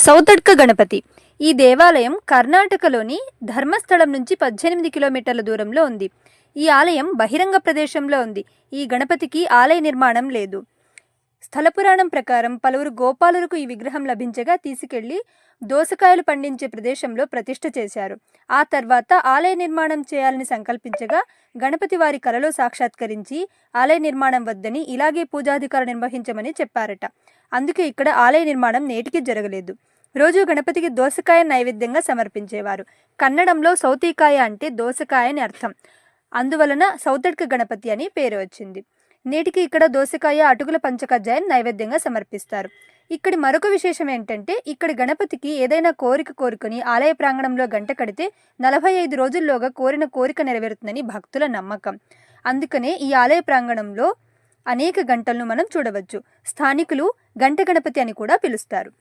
సౌతడ్క గణపతి. ఈ దేవాలయం కర్ణాటకలోని ధర్మస్థలం నుంచి 18 కిలోమీటర్ల దూరంలో ఉంది. ఈ ఆలయం బహిరంగ ప్రదేశంలో ఉంది. ఈ గణపతికి ఆలయ నిర్మాణం లేదు. స్థల పురాణం ప్రకారం పలువురు గోపాలులకు ఈ విగ్రహం లభించగా తీసుకెళ్లి దోసకాయలు పండించే ప్రదేశంలో ప్రతిష్ఠ చేశారు. ఆ తర్వాత ఆలయ నిర్మాణం చేయాలని సంకల్పించగా గణపతి వారి కలలో సాక్షాత్కరించి ఆలయ నిర్మాణం వద్దని, ఇలాగే పూజాధికారులు నిర్వహించమని చెప్పారట. అందుకే ఇక్కడ ఆలయ నిర్మాణం నేటికి జరగలేదు. రోజు గణపతికి దోసకాయ నైవేద్యంగా సమర్పించేవారు. కన్నడంలో సౌతీకాయ అంటే దోసకాయ అని అర్థం. అందువలన సౌతడ్క గణపతి అని పేరు వచ్చింది. నేటికి ఇక్కడ దోసకాయ, అటుకుల పంచకజ్జాయం నైవేద్యంగా సమర్పిస్తారు. ఇక్కడి మరొక విశేషం ఏంటంటే, ఇక్కడి గణపతికి ఏదైనా కోరిక కోరుకొని ఆలయ ప్రాంగణంలో గంట కడితే 45 రోజుల్లోగా కోరిన కోరిక నెరవేరుతుందని భక్తుల నమ్మకం. అందుకనే ఈ ఆలయ ప్రాంగణంలో అనేక గంటలను మనం చూడవచ్చు. స్థానికులు గంట గణపతి అని కూడా పిలుస్తారు.